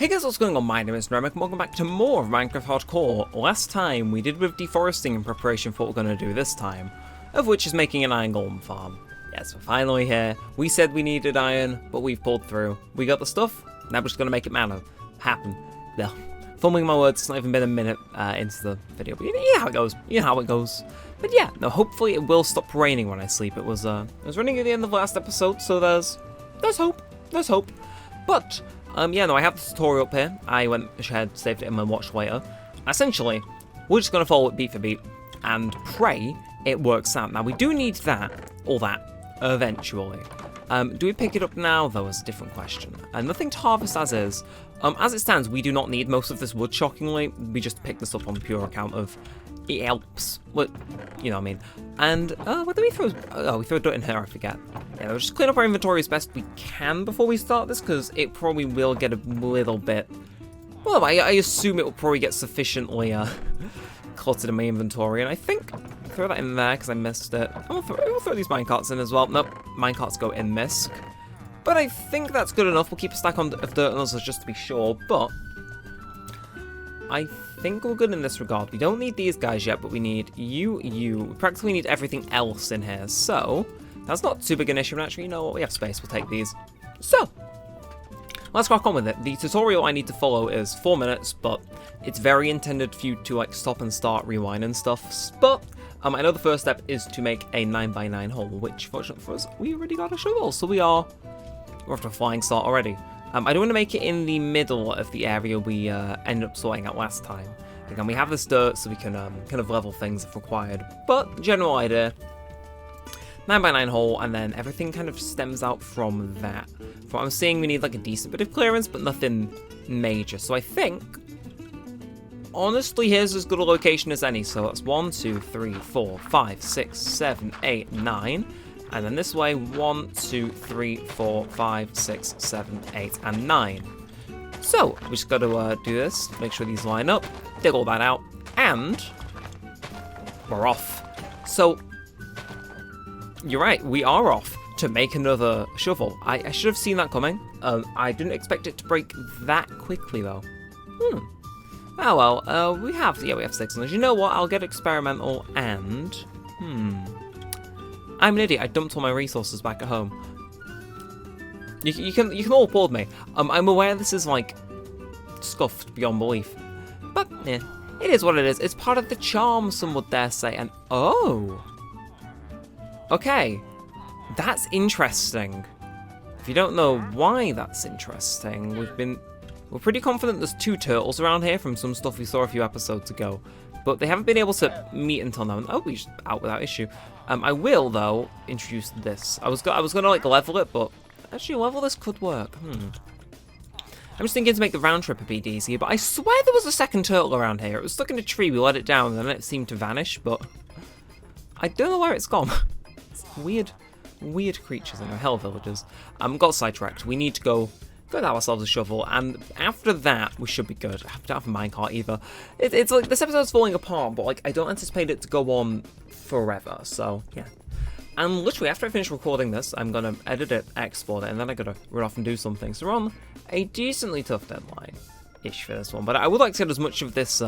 Hey guys, what's going on? My name is Neremik and welcome back to more of Minecraft Hardcore. Last time we did with deforesting in preparation for what we're going to do this time, of which is making an iron golem farm. Yes, we're finally here. We said we needed iron, but we've pulled through. We got the stuff, now we're just going to make it happen. Yeah. Fumbling my words, it's not even been a minute into the video, but you know how it goes. You know how it goes. But yeah, no, hopefully it will stop raining when I sleep. It was running at the end of the last episode, so there's hope. There's hope. But yeah, no, I have the tutorial up here. I went ahead, saved it in my watch later. Essentially, we're just going to follow it beat for beat and pray it works out. Now, we do need all that, eventually. Do we pick it up now, though, is a different question. And nothing to harvest as is. As it stands, we do not need most of this wood, shockingly. We just picked this up on the pure account of it helps. What, you know what I mean. And, what do we throw? Oh, we throw dirt in here, I forget. Yeah, we'll just clean up our inventory as best we can before we start this, because it probably will get a little bit... Well, I assume it will probably get sufficiently cluttered in my inventory, and I think... Throw that in there, because I missed it. We'll throw these minecarts in as well. Nope, minecarts go in misc. But I think that's good enough. We'll keep a stack of dirt on us just to be sure, but... I think we're good in this regard. We don't need these guys yet, but we need you. We practically need everything else in here, so... That's not too big an issue, and actually, you know what, we have space, we'll take these. So, let's crack on with it. The tutorial I need to follow is 4 minutes, but it's very intended for you to, like, stop and start, rewind and stuff. But, I know the first step is to make a 9x9 hole, which, fortunately for us, we already got a shovel, so we're off to a flying start already. I don't want to make it in the middle of the area we ended up sorting out last time. Again, we have this dirt, so we can kind of level things if required. But, general idea... 9x9 hole, and then everything kind of stems out from that. From what I'm seeing, we need like a decent bit of clearance, but nothing major. So I think, honestly, here's as good a location as any. So that's 1, 2, 3, 4, 5, 6, 7, 8, 9. And then this way, 1, 2, 3, 4, 5, 6, 7, 8, and 9. So, we just got to do this, make sure these line up, dig all that out, and we're off. So, you're right, we are off to make another shovel. I should have seen that coming. I didn't expect it to break that quickly, though. Oh well, we have 6 on this. You know what, I'll get experimental and... I'm an idiot, I dumped all my resources back at home. You can all applaud me. I'm aware this is, like, scuffed beyond belief. But, yeah, it is what it is. It's part of the charm, some would dare say, and oh... Okay, that's interesting. If you don't know why that's interesting, we're pretty confident there's 2 turtles around here from some stuff we saw a few episodes ago, but they haven't been able to meet until now. Oh, we just out without issue. I will though introduce this. I was gonna like level it, but actually level this could work. I'm just thinking to make the round trip a bit easier, but I swear there was a second turtle around here. It was stuck in a tree. We let it down, and then it seemed to vanish, but I don't know where it's gone. Weird creatures in our hell villagers. Got sidetracked. We need to go get ourselves a shovel, and after that, we should be good. I don't have a minecart either. It's like, this episode's falling apart, but like, I don't anticipate it to go on forever, so, yeah. And literally, after I finish recording this, I'm gonna edit it, export it, and then I gotta run off and do something. So we're on a decently tough deadline-ish for this one, but I would like to get as much of this,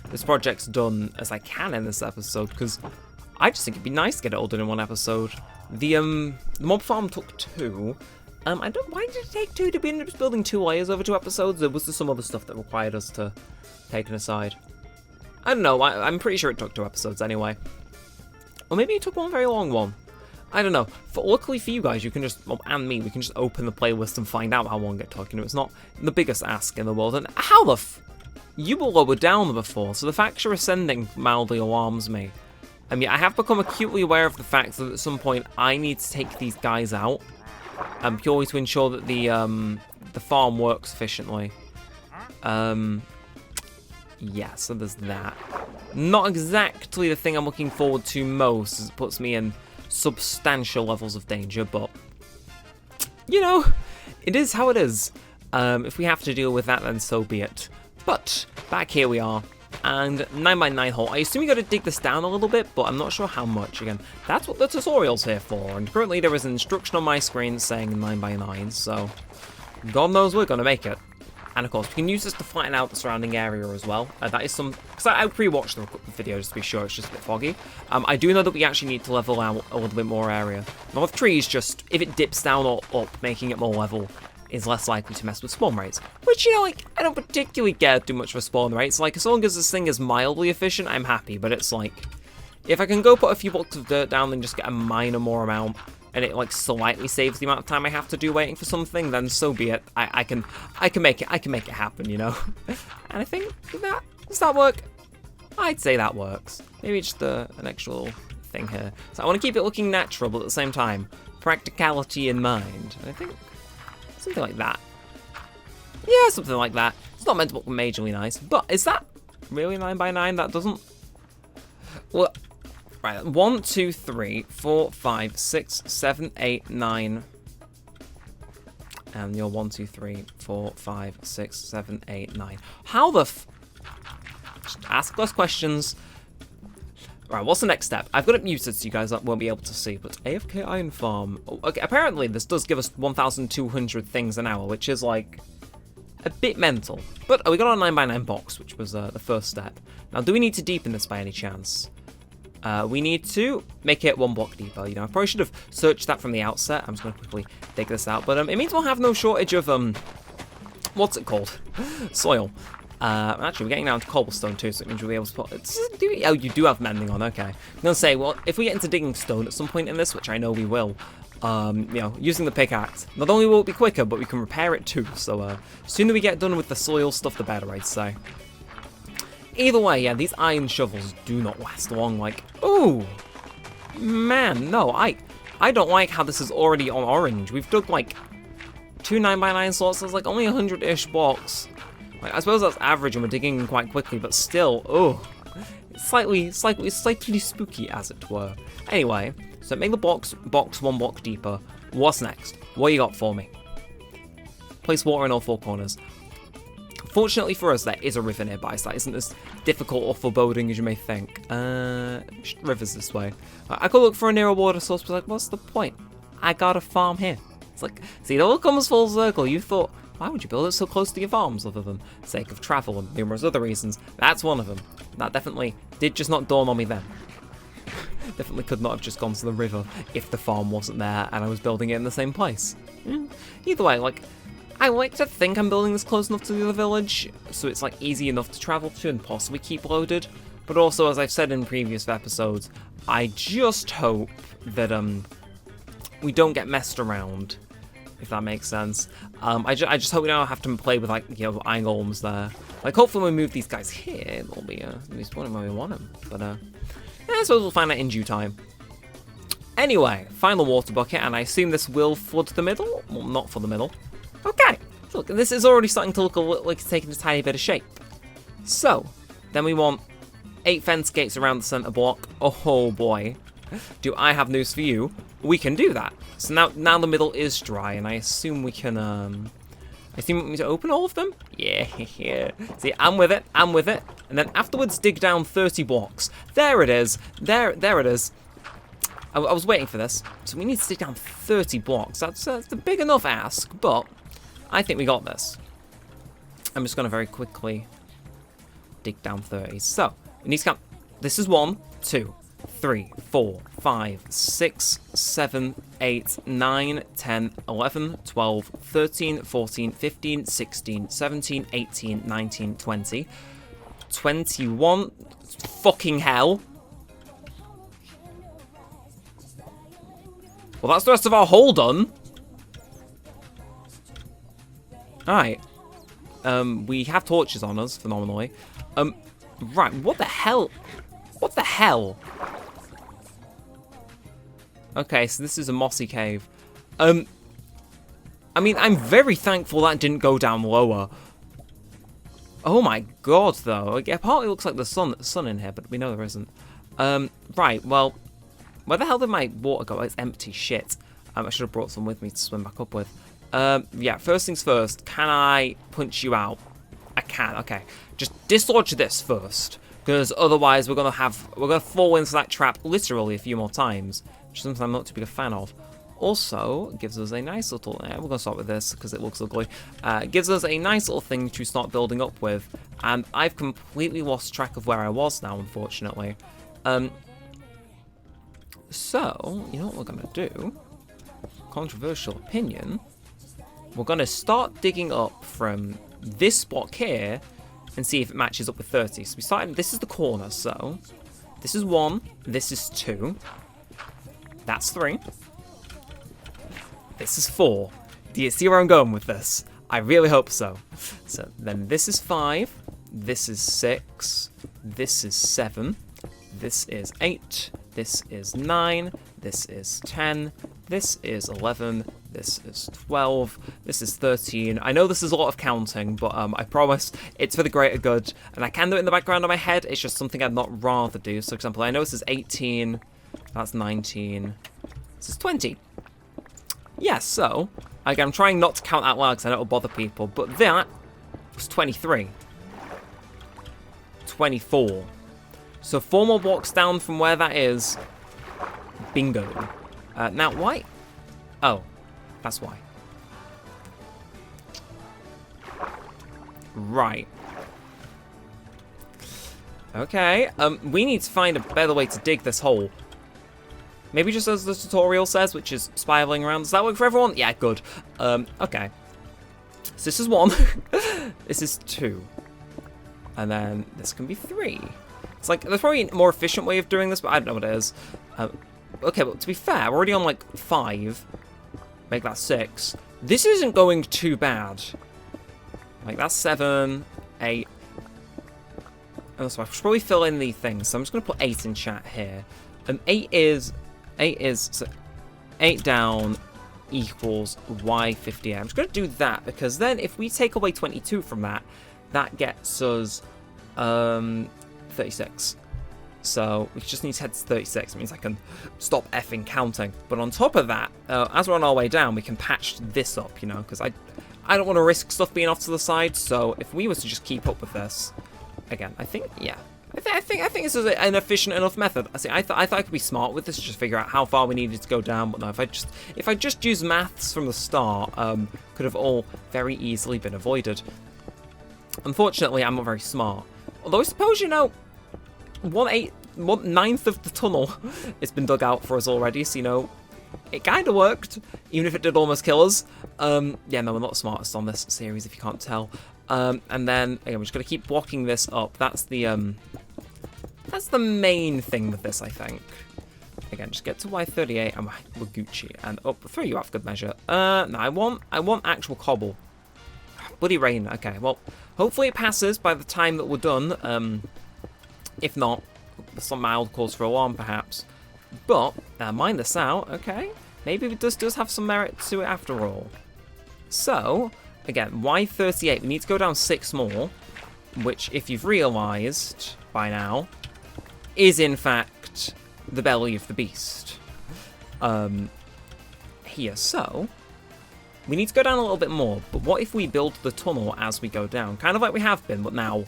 this project's done as I can in this episode, because I just think it'd be nice to get it all done in one episode. The mob farm took 2. Why did it take 2? Did we end up building 2 layers over 2 episodes? Or was there some other stuff that required us to take an aside? I don't know, I'm pretty sure it took 2 episodes anyway. Or maybe it took one very long one. I don't know. Luckily for you guys, you can just, well, and me, we can just open the playlist and find out how long it took. You know, it's not the biggest ask in the world. And how the you were lower down before, so the fact you're ascending mildly alarms me. I mean, I have become acutely aware of the fact that at some point I need to take these guys out, purely to ensure that the farm works efficiently. Yeah, so there's that. Not exactly the thing I'm looking forward to most, as it puts me in substantial levels of danger, but, you know, it is how it is. If we have to deal with that, then so be it. But, back here we are. And 9x9 hole. I assume you got to dig this down a little bit, but I'm not sure how much. Again, that's what the tutorial's here for. And currently there is an instruction on my screen saying 9x9, so God knows we're going to make it. And of course, we can use this to flatten out the surrounding area as well. That is some... Because I pre-watched the video just to be sure it's just a bit foggy. I do know that we actually need to level out a little bit more area. Now with trees, just if it dips down or up, making it more level is less likely to mess with spawn rates. Which, you know, like, I don't particularly care too much for spawn rates. Like, as long as this thing is mildly efficient, I'm happy. But it's like, if I can go put a few blocks of dirt down and just get a minor more amount, and it like slightly saves the amount of time I have to do waiting for something, then so be it. I can make it happen, you know. And I think does that work? I'd say that works. Maybe just an extra little thing here. So I want to keep it looking natural, but at the same time, practicality in mind. And I think something like that. Yeah, something like that. It's not meant to look majorly nice, but is that really 9x9? That doesn't. Well. Right, 1, 2, 3, 4, 5, 6, 7, 8, 9. And you're 1, 2, 3, 4, 5, 6, 7, 8, 9. How the Just ask less questions. Right, what's the next step? I've got it muted so you guys won't be able to see, but AFK Iron Farm. Oh, okay, apparently this does give us 1,200 things an hour, which is like a bit mental. But we got our 9x9 box, which was the first step. Now, do we need to deepen this by any chance? We need to make it 1 block deeper. You know, I probably should have searched that from the outset. I'm just going to quickly dig this out. But it means we'll have no shortage of, what's it called? Soil. Actually, we're getting down to cobblestone too, so it means we'll be able to put... Oh, you do have mending on, okay. I'm going to say, well, if we get into digging stone at some point in this, which I know we will, you know, using the pickaxe, not only will it be quicker, but we can repair it too. So, sooner we get done with the soil stuff, the better, I'd say. Either way, yeah, these iron shovels do not last long. Like, ooh, man, no, I don't like how this is already on orange. We've dug like 2 9x9 slots. There's like only 100-ish blocks. Like, I suppose that's average, and we're digging quite quickly, but still, oh, it's slightly spooky, as it were. Anyway, so make the box 1 block deeper. What's next? What you got for me? Place water in all 4 corners. Fortunately for us, there is a river nearby, so that isn't as difficult or foreboding as you may think. River's this way. I could look for a nearer water source, but like, what's the point? I got a farm here. It's like, see, it all comes full circle. You thought, why would you build it so close to your farms, other than sake of travel and numerous other reasons? That's one of them. That definitely did just not dawn on me then. Definitely could not have just gone to the river if the farm wasn't there and I was building it in the same place. Either way, like, I like to think I'm building this close enough to the other village, so it's like easy enough to travel to and possibly keep loaded. But also, as I've said in previous episodes, I just hope that we don't get messed around, if that makes sense. I just hope we don't have to play with, like, you know, iron golems there. Like, hopefully when we move these guys here, they'll be at least one where we want them. But yeah, I suppose we'll find out in due time. Anyway, final water bucket, and I assume this will flood the middle. Well, not for the middle. Okay, so look, this is already starting to look like it's taking a tiny bit of shape. So, then we want 8 fence gates around the center block. Oh boy, do I have news for you. We can do that. So now the middle is dry, and I assume we can, I assume we need to open all of them? Yeah. See, I'm with it. And then afterwards, dig down 30 blocks. There it is. There it is. I was waiting for this. So we need to dig down 30 blocks. That's a big enough ask, but I think we got this. I'm just going to very quickly dig down 30. So, we need to count. This is 1, 2, 3, 4, 5, 6, 7, 8, 9, 10, 11, 12, 13, 14, 15, 16, 17, 18, 19, 20, 21. Fucking hell. Well, that's the rest of our hole done. Alright. We have torches on us, phenomenally. Right, what the hell? What the hell? Okay, so this is a mossy cave. I mean, I'm very thankful that didn't go down lower. Oh my god, though. It partly looks like the sun in here, but we know there isn't. Right, well, where the hell did my water go? It's empty, shit. I should have brought some with me to swim back up with. Yeah, first things first, can I punch you out? I can, okay. Just dislodge this first, because otherwise we're gonna fall into that trap literally a few more times, which is something I'm not too big a fan of. also gives us a nice little... we're going to start with this because it looks ugly. Gives us a nice little thing to start building up with. And I've completely lost track of where I was now, unfortunately. So, you know what we're going to do? Controversial opinion. We're going to start digging up from this block here and see if it matches up with 30. So we started... This is the corner, so... This is 1. This is 2. That's 3. This is 4. Do you see where I'm going with this? I really hope so. So then this is 5. This is 6. This is 7. This is 8. This is 9. This is 10. This is 11. This is 12. This is 13. I know this is a lot of counting, but I promise it's for the greater good. And I can do it in the background of my head. It's just something I'd not rather do. So, for example, I know this is 18. That's 19. This is 20. Yeah, so, again, I'm trying not to count out loud because I know it'll bother people, but that was 23. 24. So 4 more blocks down from where that is. Bingo. Now, why? Oh, that's why. Right. Okay, we need to find a better way to dig this hole. Maybe just as the tutorial says, which is spiraling around. Does that work for everyone? Yeah, good. Okay. So this is 1. This is 2. And then this can be 3. It's like, there's probably a more efficient way of doing this, but I don't know what it is. Okay, but to be fair, we're already on like 5. Make that 6. This isn't going too bad. Like, that's 7, 8. Oh, so I should probably fill in the things. So I'm just going to put 8 in chat here. 8 is so 8 down equals y58. I'm just going to do that because then if we take away 22 from that, that gets us 36. So we just need to head to 36. It means I can stop effing counting. But on top of that, as we're on our way down, we can patch this up, you know, because I don't want to risk stuff being off to the side. So if we was to just keep up with this, again, I think, yeah. I think this is an efficient enough method. I thought I could be smart with this, just figure out how far we needed to go down. But no, if I just used maths from the start, could have all very easily been avoided. Unfortunately, I'm not very smart. Although I suppose, you know, 1/9 of the tunnel has been dug out for us already, so, you know, it kind of worked, even if it did almost kill us. Yeah, no, we're not the smartest on this series, if you can't tell. And then, again, we're just going to keep blocking this up. That's the main thing with this, I think. Again, just get to Y38 and we're Gucci. And up, throw you off good measure. No, I want actual cobble. Bloody rain. Okay, well, hopefully it passes by the time that we're done. If not, some mild cause for alarm, perhaps. But, mind this out, okay? Maybe it does have some merit to it after all. So, again, Y38, we need to go down 6 more, which, if you've realised by now, is in fact the belly of the beast. Here, so, we need to go down a little bit more, but what if we build the tunnel as we go down? Kind of like we have been, but now,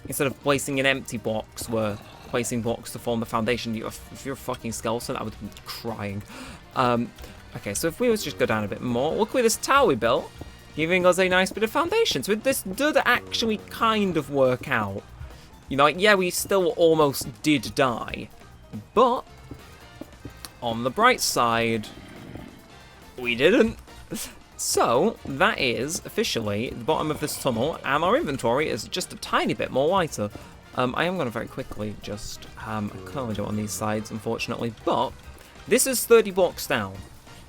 instead of placing in empty blocks, we're placing blocks to form the foundation. If you're a fucking skeleton, I would be crying. Okay, so if we was just go down a bit more, look at this tower we built, giving us a nice bit of foundation. So this did actually kind of work out. You know, like, yeah, we still almost did die, but on the bright side, we didn't. So, that is officially the bottom of this tunnel, and our inventory is just a tiny bit more lighter. I am going to very quickly just, I can't really do it on these sides, unfortunately, but this is 30 blocks down.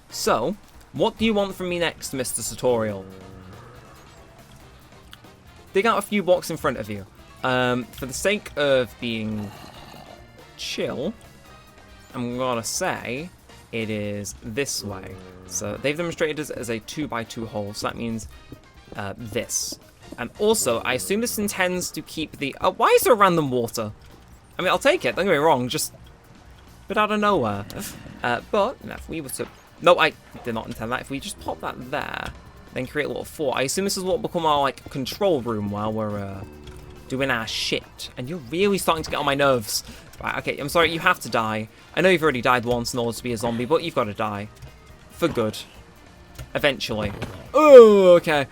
So, what do you want from me next, Mr. Tutorial? Dig out a few blocks in front of you. For the sake of being chill, I'm going to say it is this way. So they've demonstrated this as a 2x2 hole, so that means this. And also, I assume this intends to keep the... why is there random water? I mean, I'll take it, don't get me wrong, just a bit out of nowhere. But, if we were to... No, I did not intend that. If we just pop that there, then create a little fort. I assume this is what will become our, like, control room while we're doing our shit. And you're really starting to get on my nerves. Right, okay, I'm sorry, you have to die. I know you've already died once in order to be a zombie, but you've got to die. for good. Eventually. Oh, okay.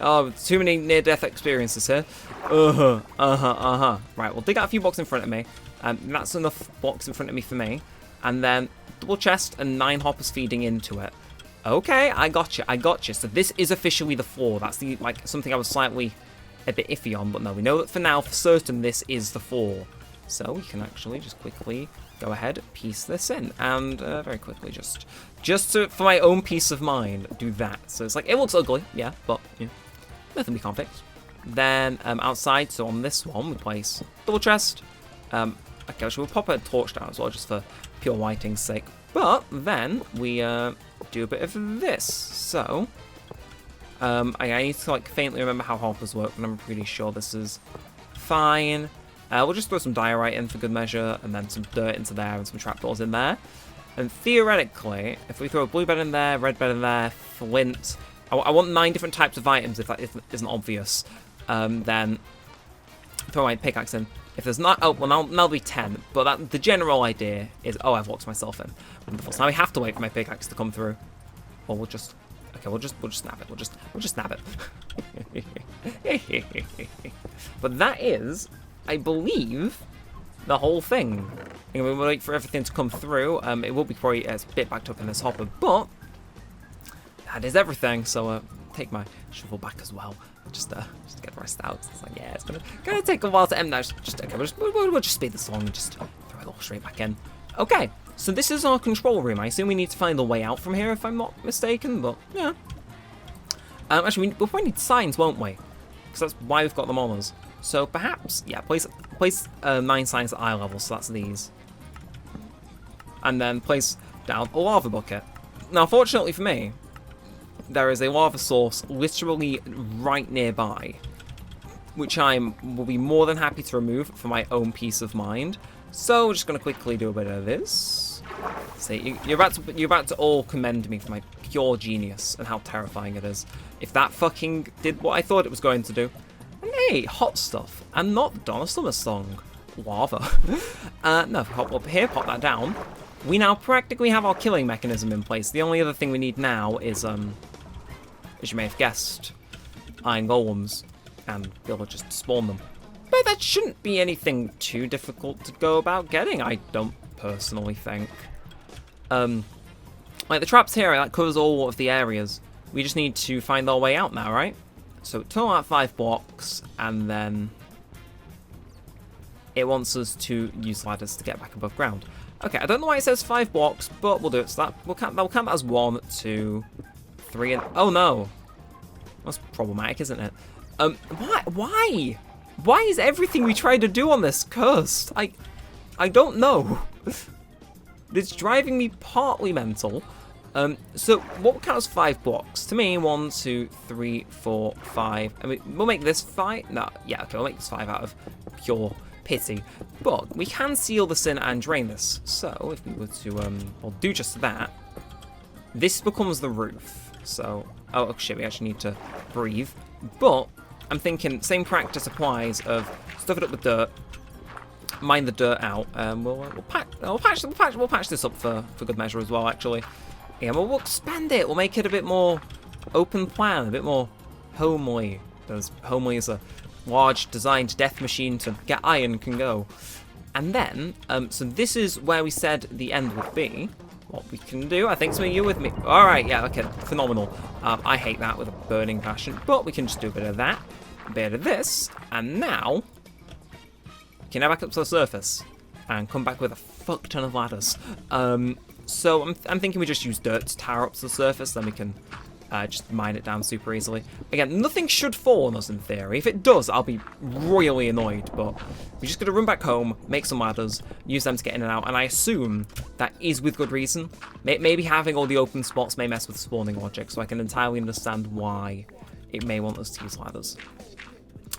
Oh, too many near-death experiences here. Right, we'll dig out a few blocks in front of me. That's enough blocks in front of me for me. And then double chest and 9 hoppers feeding into it. Okay, I got you. So this is officially the floor. That's the something I was slightly a bit iffy on, but no, we know that for now, for certain, this is the floor. So we can actually just quickly go ahead, piece this in, and very quickly just for my own peace of mind, do that. So it's like, it looks ugly, yeah, but nothing we can't fix. Then outside, so on this one, we place double chest. Okay, so we'll pop a torch down as well, just for pure lighting's sake. But then we do a bit of this. So I need to faintly remember how hoppers work, but I'm pretty sure this is fine. We'll just throw some diorite in for good measure, and then some dirt into there, and some trapdoors in there. And theoretically, if we throw a blue bed in there, red bed in there, flint, I want 9 different types of items if that isn't obvious. Then throw my pickaxe in. If there's not, oh well, now there'll be 10. But the general idea is, oh, I've locked myself in. Wonderful. So now we have to wait for my pickaxe to come through, or we'll just snap it. We'll just snap it. But that is, I believe, the whole thing. And we'll wait for everything to come through. It will be probably a bit backed up in this hopper, but that is everything. So take my shovel back as well. Just to get the rest out. It's like, yeah, it's gonna take a while to end now. Okay, we'll just speed this along and just throw it all straight back in. Okay, so this is our control room. I assume we need to find a way out from here, if I'm not mistaken. But yeah. Actually, we'll probably need signs, won't we? Because that's why we've got them on us. So perhaps, yeah, place 9 signs at eye level. So that's these. And then place down a lava bucket. Now, fortunately for me, there is a lava source literally right nearby, which will be more than happy to remove for my own peace of mind. So we're just going to quickly do a bit of this. See, you're about to all commend me for my pure genius and how terrifying it is. If that fucking did what I thought it was going to do. And hey, hot stuff, and not the Donna Summer song, lava. No, hop up here, pop that down. We now practically have our killing mechanism in place. The only other thing we need now is as you may have guessed, iron golems, and be able to just spawn them. But that shouldn't be anything too difficult to go about getting, I don't personally think. Like the traps here, that covers all of the areas. We just need to find our way out now, right? So tunnel out 5 blocks, and then it wants us to use ladders to get back above ground. Okay, I don't know why it says 5 blocks, but we'll do it. So that we'll count that as 1, 2, 3, and oh no, that's problematic, isn't it? Why? Why is everything we try to do on this cursed? I don't know. It's driving me partly mental. So what would count as 5 blocks? To me, 1, 2, 3, 4, 5. I mean, we'll make this 5. No, yeah, okay, we'll make this 5 out of pure pity. But we can seal this in and drain this. So if we were to, well, do just that, this becomes the roof. So, oh shit, we actually need to breathe. But I'm thinking same practice applies of stuff it up with dirt, mine the dirt out. We'll patch this up for good measure as well, actually. Yeah, we'll expand it. We'll make it a bit more open plan, a bit more homely. As homely as a large designed death machine to get iron can go. And then, so this is where we said the end would be. What we can do, I think so, you're with me. Alright, yeah, okay, phenomenal. I hate that with a burning passion, but we can just do a bit of that, a bit of this, and now we can now back up to the surface and come back with a fuck ton of ladders. So I'm thinking we just use dirt to tower up to the surface, then we can just mine it down super easily. Again, nothing should fall on us in theory. If it does, I'll be royally annoyed, but we're just going to run back home, make some ladders, use them to get in and out, and I assume that is with good reason. Maybe having all the open spots may mess with spawning logic, so I can entirely understand why it may want us to use ladders.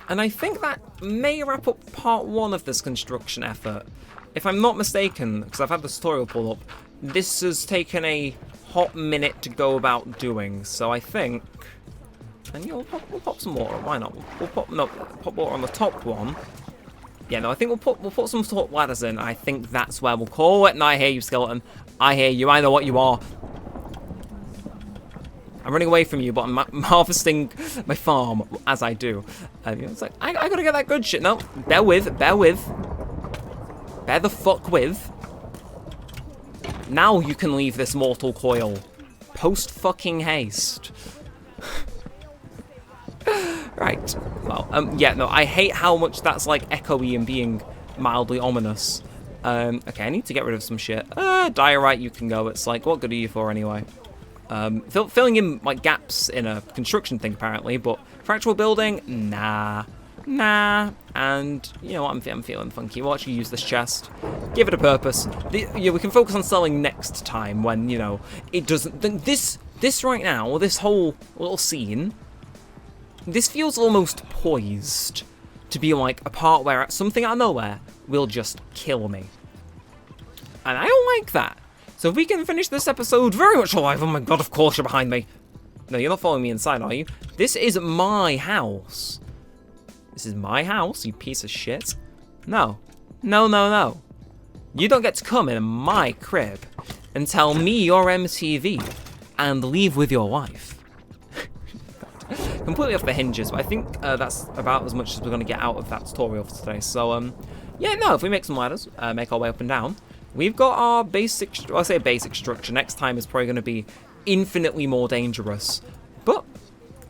And I think that may wrap up part 1 of this construction effort. If I'm not mistaken, because I've had the tutorial pulled up, this has taken a hot minute to go about doing, so I think, and yeah, we'll pop some water. Why not? We'll pop water on the top one. Yeah, no, I think we'll put some sort of ladders in. I think that's where we'll call it. And I hear you, skeleton. I hear you. I know what you are. I'm running away from you, but I'm harvesting my farm as I do. You know, it's like, I gotta get that good shit. No, bear with. Bear the fuck with. Now you can leave this mortal coil. Post fucking haste. Right. Well, yeah, no, I hate how much that's like echoey and being mildly ominous. Okay, I need to get rid of some shit. Diorite, you can go. It's like, what good are you for anyway? Filling in like gaps in a construction thing apparently, but for actual building, nah. And you know what? I'm feeling funky. We'll actually use this chest, give it a purpose. Yeah, we can focus on selling next time when, you know, it doesn't. This right now, this whole little scene, this feels almost poised to be like a part where something out of nowhere will just kill me, and I don't like that. So if we can finish this episode very much alive, oh my god, of course you're behind me. No, you're not following me inside, are you? This is my house. This is my house, you piece of shit. No. You don't get to come in my crib and tell me you're MTV and leave with your wife. Completely off the hinges, but I think that's about as much as we're going to get out of that tutorial for today. So, yeah, no, if we make some ladders, make our way up and down, we've got our basic, well, I say basic structure. Next time is probably going to be infinitely more dangerous, but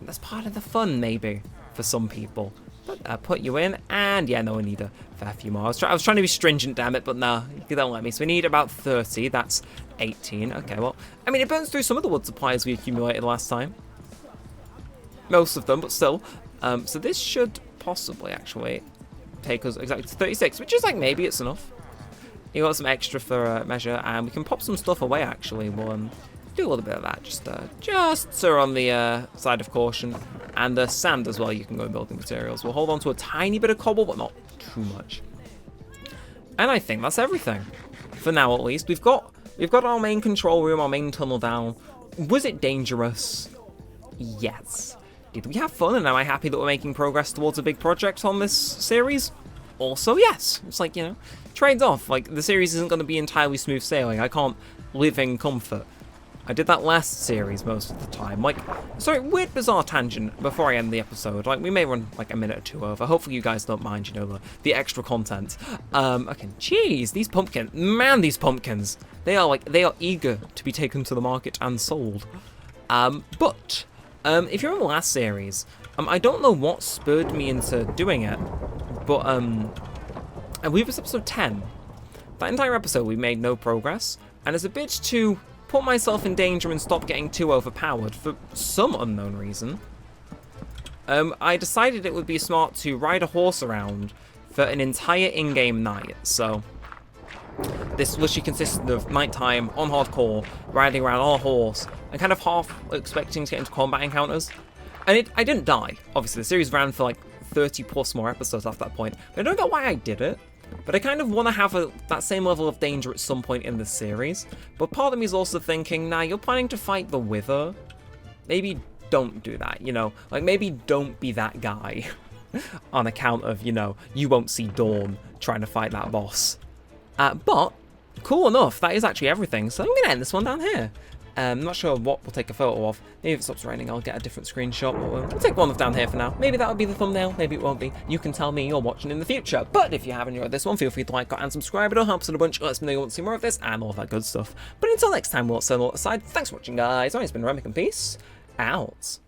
that's part of the fun, maybe, for some people. But put you in, and yeah, no, we need a fair few more. I was trying to be stringent, damn it, but no, you don't let me. So we need about 30, that's 18. Okay, well, I mean, it burns through some of the wood supplies we accumulated last time. Most of them, but still. So this should possibly actually take us exactly to 36, which is like, maybe it's enough. You got some extra for measure, and we can pop some stuff away, actually. We'll do a little bit of that, just so on the side of caution. And the sand as well, you can go in building materials. We'll hold on to a tiny bit of cobble, but not too much. And I think that's everything. For now, at least. We've got our main control room, our main tunnel down. Was it dangerous? Yes. Did we have fun, and am I happy that we're making progress towards a big project on this series? Also, yes. It's like, you know, trades off. Like, the series isn't going to be entirely smooth sailing. I can't live in comfort. I did that last series most of the time. Like, sorry, weird, bizarre tangent before I end the episode. Like, we may run like a minute or two over. Hopefully you guys don't mind, you know, the extra content. Okay, jeez, these pumpkins. Man, these pumpkins. They are eager to be taken to the market and sold. But if you're in the last series, I don't know what spurred me into doing it, but I believe it's episode 10. That entire episode we made no progress, and it's a bit to put myself in danger and stop getting too overpowered for some unknown reason. I decided it would be smart to ride a horse around for an entire in-game night, so this literally consisted of nighttime on hardcore, riding around on a horse, and kind of half expecting to get into combat encounters. And I didn't die. Obviously, the series ran for like 30 plus more episodes after that point. But I don't know why I did it. But I kind of want to have that same level of danger at some point in the series. But part of me is also thinking, nah, you're planning to fight the Wither. Maybe don't do that, you know? Like, maybe don't be that guy on account of, you know, you won't see Dawn trying to fight that boss. But, cool enough, that is actually everything. So I'm going to end this one down here. I'm not sure what we'll take a photo of. Maybe if it stops raining, I'll get a different screenshot. We'll take one of down here for now. Maybe that'll be the thumbnail, maybe it won't be. You can tell me you're watching in the future. But if you have enjoyed this one, feel free to like and subscribe. It'll help us in a bunch. It lets me know you want to see more of this and all that good stuff. But until next time, we'll set all aside. Thanks for watching, guys. I've been Neremik, and peace out.